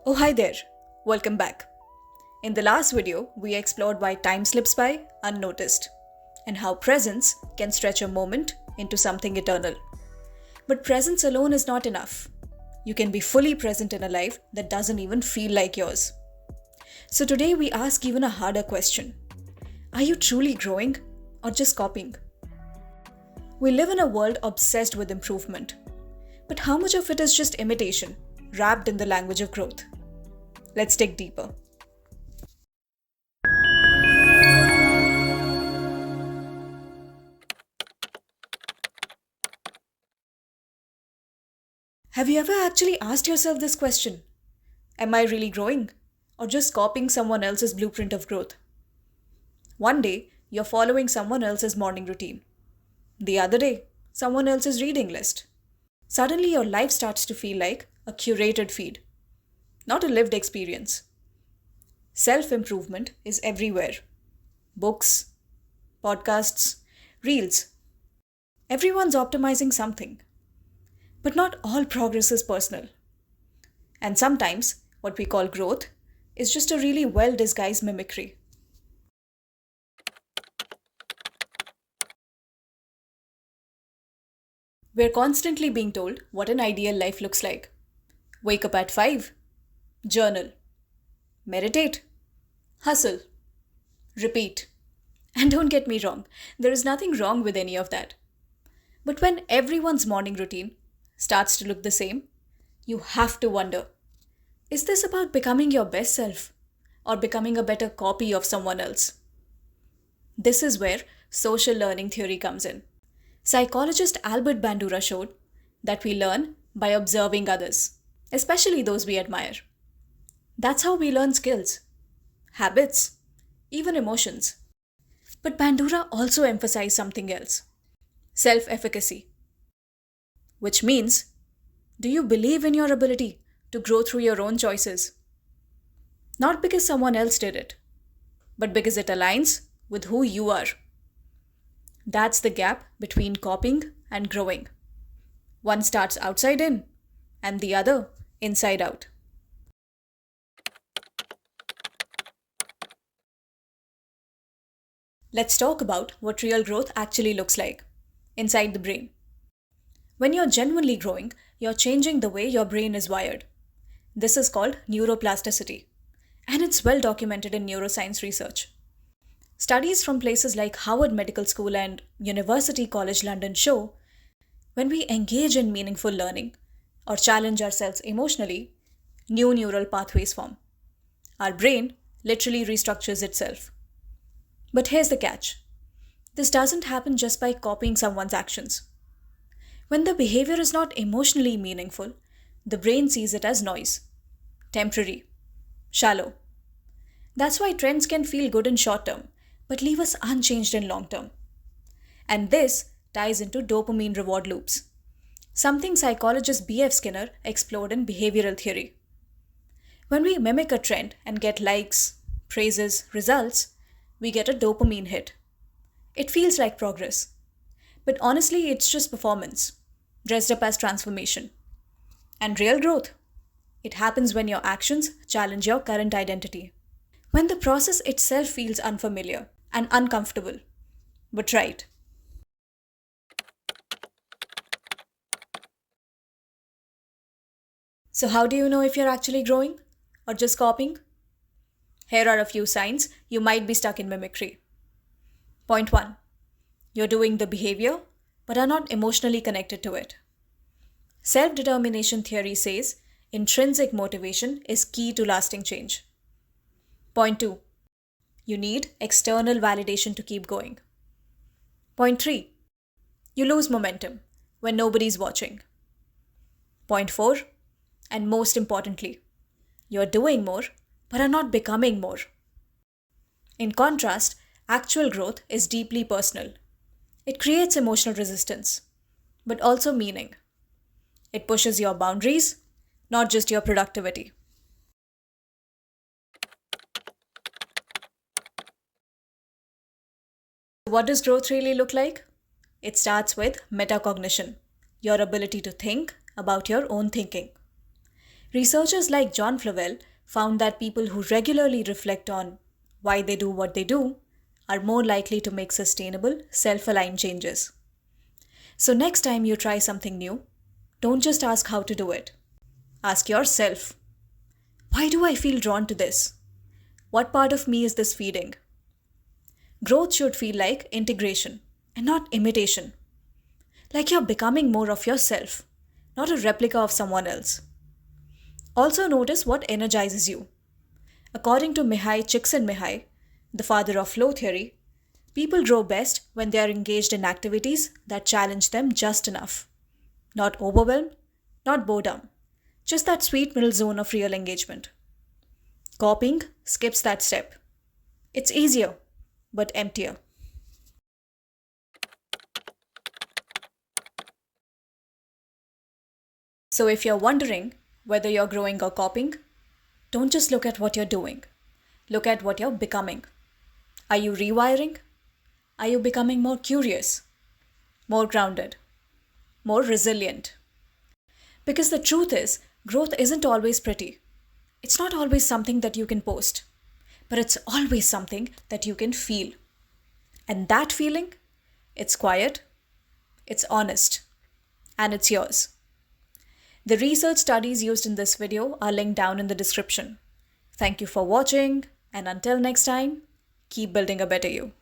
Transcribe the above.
Oh, hi there. Welcome back. In the last video, we explored why time slips by unnoticed and how presence can stretch a moment into something eternal. But presence alone is not enough. You can be fully present in a life that doesn't even feel like yours. So today we ask even a harder question. Are you truly growing or just copying? We live in a world obsessed with improvement. But how much of it is just imitation, wrapped in the language of growth? Let's dig deeper. Have you ever actually asked yourself this question? Am I really growing or just copying someone else's blueprint of growth? One day, you're following someone else's morning routine. The other day, someone else's reading list. Suddenly, your life starts to feel like a curated feed, not a lived experience. Self-improvement is everywhere. Books, podcasts, reels. Everyone's optimizing something. But not all progress is personal. And sometimes, what we call growth is just a really well-disguised mimicry. We're constantly being told what an ideal life looks like. Wake up at 5. Journal. Meditate. Hustle. Repeat. And don't get me wrong, there is nothing wrong with any of that. But when everyone's morning routine starts to look the same, you have to wonder, is this about becoming your best self or becoming a better copy of someone else? This is where social learning theory comes in. Psychologist Albert Bandura showed that we learn by observing others, especially those we admire. That's how we learn skills, habits, even emotions. But Bandura also emphasized something else: self-efficacy, which means, do you believe in your ability to grow through your own choices? Not because someone else did it, but because it aligns with who you are. That's the gap between copying and growing. One starts outside in, and the other inside out. Let's talk about what real growth actually looks like inside the brain. When you're genuinely growing, you're changing the way your brain is wired. This is called neuroplasticity, and it's well documented in neuroscience research. Studies from places like Harvard Medical School and University College London show when we engage in meaningful learning or challenge ourselves emotionally, new neural pathways form. Our brain literally restructures itself. But here's the catch. This doesn't happen just by copying someone's actions. When the behavior is not emotionally meaningful, the brain sees it as noise, temporary, shallow. That's why trends can feel good in short term, but leave us unchanged in long term. And this ties into dopamine reward loops, something psychologist B.F. Skinner explored in behavioral theory. When we mimic a trend and get likes, praises, results, we get a dopamine hit. It feels like progress. But honestly, it's just performance, dressed up as transformation. And real growth? It happens when your actions challenge your current identity. When the process itself feels unfamiliar and uncomfortable, but right. So how do you know if you're actually growing or just copying? Here are a few signs you might be stuck in mimicry. Point 1. You're doing the behavior but are not emotionally connected to it. Self-determination theory says intrinsic motivation is key to lasting change. Point 2. You need external validation to keep going. Point 3. You lose momentum when nobody's watching. Point 4. And most importantly, you're doing more but are not becoming more. In contrast, actual growth is deeply personal. It creates emotional resistance, but also meaning. It pushes your boundaries, not just your productivity. What does growth really look like? It starts with metacognition, your ability to think about your own thinking. Researchers like John Flavell found that people who regularly reflect on why they do what they do are more likely to make sustainable, self-aligned changes. So next time you try something new, don't just ask how to do it. Ask yourself, why do I feel drawn to this? What part of me is this feeding? Growth should feel like integration and not imitation. Like you're becoming more of yourself, not a replica of someone else. Also notice what energizes you. According to Mihaly Csikszentmihalyi, the father of flow theory, people grow best when they are engaged in activities that challenge them just enough. Not overwhelm, not boredom, just that sweet middle zone of real engagement. Copying skips that step. It's easier, but emptier. So if you're wondering whether you're growing or copying, don't just look at what you're doing. Look at what you're becoming. Are you rewiring? Are you becoming more curious, more grounded, more resilient? Because the truth is, growth isn't always pretty. It's not always something that you can post, but it's always something that you can feel. And that feeling, it's quiet, it's honest, and it's yours. The research studies used in this video are linked down in the description. Thank you for watching, and until next time, keep building a better you.